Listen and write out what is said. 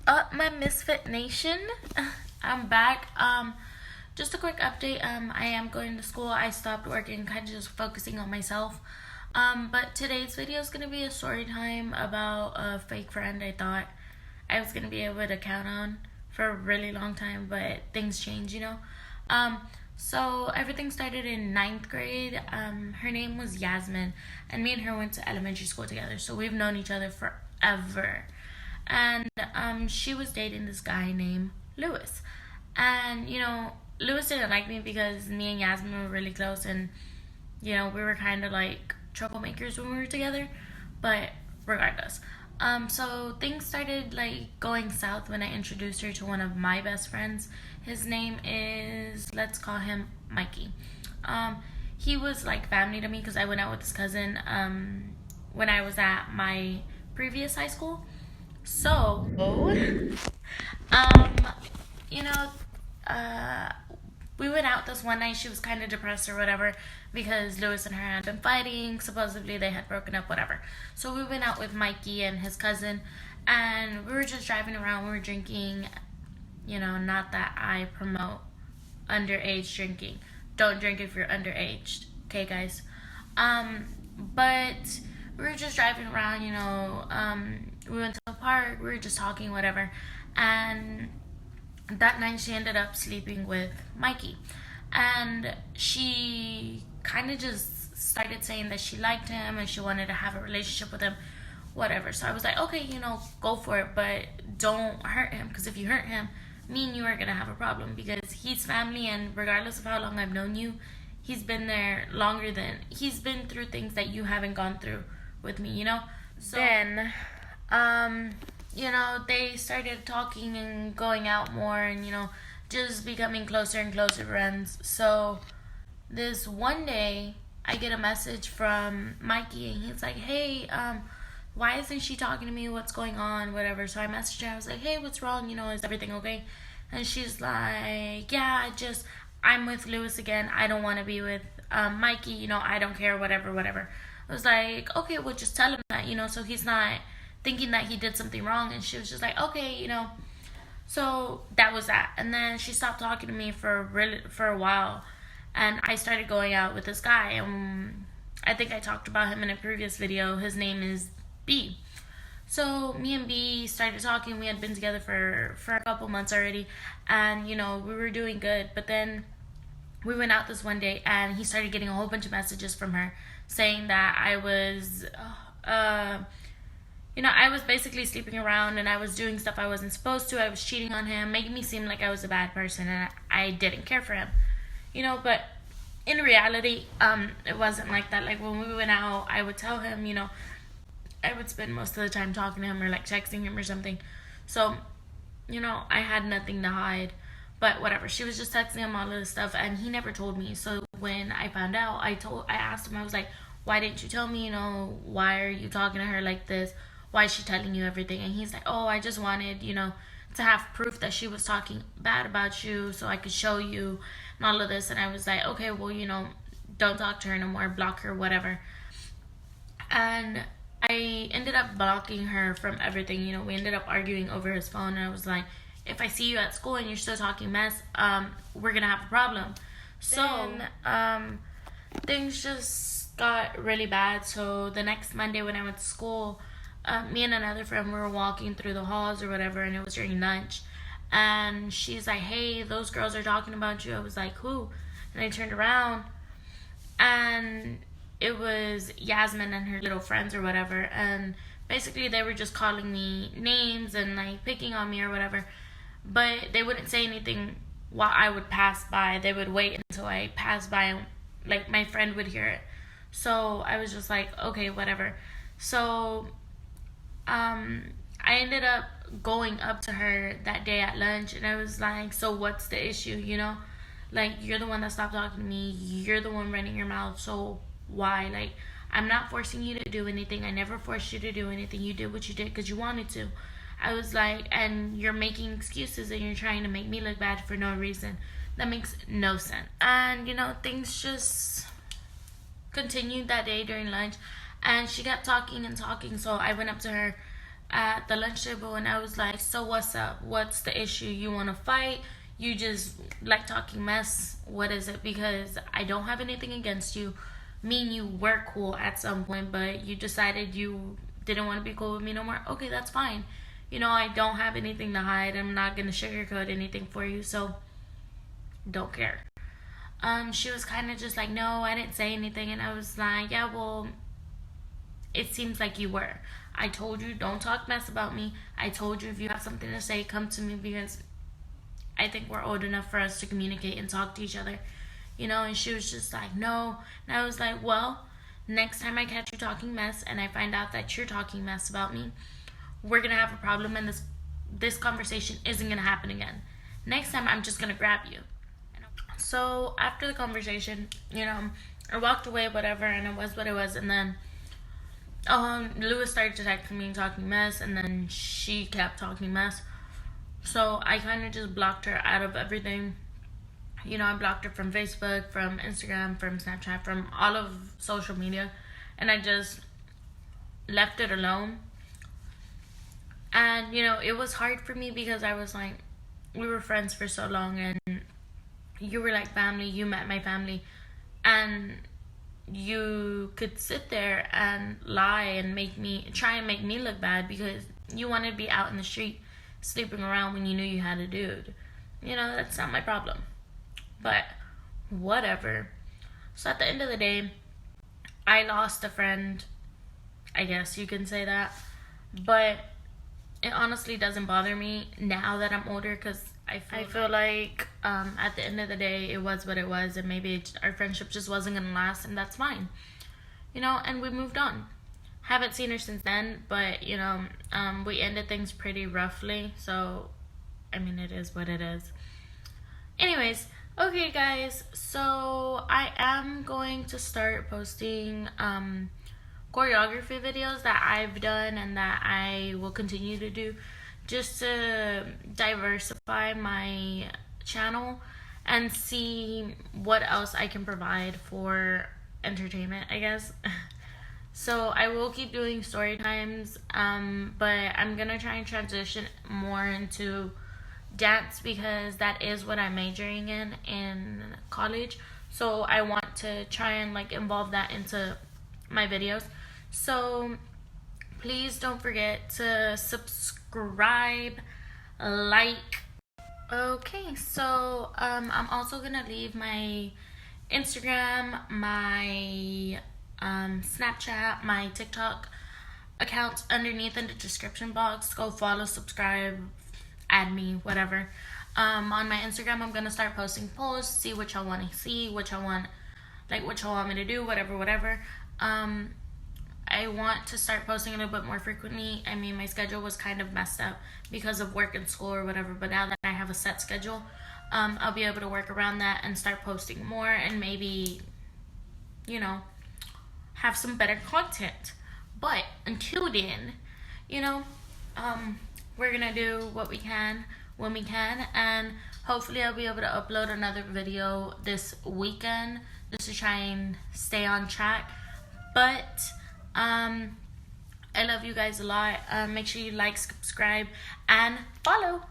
My Misfit Nation. I'm back. Just a quick update. I am going to school. I stopped working, kind of just focusing on myself. But today's video is gonna be a story time about a fake friend I thought I was gonna be able to count on for a really long time, but things change, you know. So everything started in ninth grade. Her name was Yasmin, and me and her went to elementary school together. So we've known each other forever. And she was dating this guy named Lewis. And Lewis didn't like me because me and Yasmin were really close, and we were kind of like troublemakers when we were together. But regardless, so things started like going south when I introduced her to one of my best friends. His name is, let's call him Mikey. He was like family to me because I went out with his cousin when I was at my previous high school. So, um, you know, we went out this one night. She was kind of depressed or whatever because Lewis and her had been fighting. Supposedly they had broken up, whatever. So we went out with Mikey and his cousin, and we were just driving around. We were drinking. Not that I promote underage drinking. Don't drink if you're underage, okay, guys? But we were just driving around. We went to the park. We were just talking, whatever, and that night she ended up sleeping with Mikey, and she kind of just started saying that she liked him and she wanted to have a relationship with him, whatever. So I was like, okay, go for it, but don't hurt him, because if you hurt him, me and you are gonna have a problem, because he's family, and regardless of how long I've known you, he's been there longer than he's been through things that you haven't gone through with me. So then they started talking and going out more, and just becoming closer and closer friends. So this one day I get a message from Mikey, and he's like, hey, why isn't she talking to me? What's going on? Whatever. So I messaged her. I was like, hey, what's wrong? Is everything okay? And she's like, yeah, I'm with Lewis again. I don't want to be with Mikey. I don't care, whatever. I was like, okay, well, just tell him that, so he's not thinking that he did something wrong. And she was just like, okay, So that was that. And then she stopped talking to me for a while. And I started going out with this guy. I think I talked about him in a previous video. His name is B. So me and B started talking. We had been together for a couple months already, and we were doing good. But then we went out this one day, and he started getting a whole bunch of messages from her saying that I was I was basically sleeping around, and I was doing stuff I wasn't supposed to. I was cheating on him, making me seem like I was a bad person, and I didn't care for him. But in reality, it wasn't like that. Like when we went out, I would tell him, I would spend most of the time talking to him or like texting him or something. So, I had nothing to hide. But whatever, she was just texting him all of this stuff, and he never told me. So when I found out, I asked him, I was like, why didn't you tell me? Why are you talking to her like this? Why is she telling you everything? And he's like, oh, I just wanted, to have proof that she was talking bad about you so I could show you and all of this. And I was like, okay, well, don't talk to her no more, block her, whatever. And I ended up blocking her from everything. We ended up arguing over his phone, and I was like, if I see you at school and you're still talking mess, we're gonna have a problem. So things just got really bad. So the next Monday when I went to school, me and another friend, we were walking through the halls or whatever, and it was during lunch, and she's like, hey, those girls are talking about you. I was like, who? And I turned around, and it was Yasmin and her little friends or whatever, and basically they were just calling me names and like picking on me or whatever, but they wouldn't say anything while I would pass by. They would wait until I passed by, and like my friend would hear it. So I was just like, okay, whatever. So I ended up going up to her that day at lunch, and I was like, so what's the issue? Like, you're the one that stopped talking to me, you're the one running your mouth, so why? Like, I'm not forcing you to do anything. I never forced you to do anything. You did what you did because you wanted to. I was like, and you're making excuses, and you're trying to make me look bad for no reason. That makes no sense. And things just continued that day during lunch, and she kept talking and talking. So I went up to her at the lunch table, and I was like, so what's up? What's the issue? You want to fight? You just like talking mess? What is it? Because I don't have anything against you. Me and you were cool at some point, but you decided you didn't want to be cool with me no more. Okay, that's fine. You know, I don't have anything to hide. I'm not going to sugarcoat anything for you, so don't care. She was kind of just like, no, I didn't say anything. And I was like, yeah, well, it seems like you were. I told you, don't talk mess about me. I told you, if you have something to say, come to me, because I think we're old enough for us to communicate and talk to each other. You know, and she was just like, no. And I was like, well, next time I catch you talking mess and I find out that you're talking mess about me, we're going to have a problem, and this conversation isn't going to happen again. Next time, I'm just going to grab you. So after the conversation, you know, I walked away, whatever, and it was what it was. And then Lewis started to text me talking mess, and then she kept talking mess. So I kind of just blocked her out of everything. You know, I blocked her from Facebook, from Instagram, from Snapchat, from all of social media. And I just left it alone. And, you know, it was hard for me because I was like, we were friends for so long, and you were like family. You met my family. And you could sit there and lie and try and make me look bad because you wanted to be out in the street sleeping around when you knew you had a dude. You know, that's not my problem. But whatever. So at the end of the day, I lost a friend. I guess you can say that. But it honestly doesn't bother me now that I'm older, because I feel like at the end of the day, it was what it was, and maybe our friendship just wasn't going to last, and that's fine. You know, and we moved on. Haven't seen her since then, but, you know, we ended things pretty roughly, so, I mean, it is what it is. Anyways, okay, guys, so I am going to start posting choreography videos that I've done and that I will continue to do, just to diversify my channel and see what else I can provide for entertainment, I guess. So I will keep doing story times, but I'm gonna try and transition more into dance, because that is what I'm majoring in college. So I want to try and like involve that into my videos. So please don't forget to subscribe, like. Okay, so I'm also gonna leave my Instagram, my Snapchat, my TikTok accounts underneath in the description box. Go follow, subscribe, add me, whatever. On my Instagram, I'm gonna start posting posts, see what y'all want to see, what y'all want me to do, whatever. I want to start posting a little bit more frequently. I mean, my schedule was kind of messed up because of work and school or whatever, but now that I have a set schedule, I'll be able to work around that and start posting more, and maybe, you know, have some better content. But until then, you know, we're gonna do what we can when we can, and hopefully I'll be able to upload another video this weekend just to try and stay on track. But I love you guys a lot. Make sure you like, subscribe, and follow.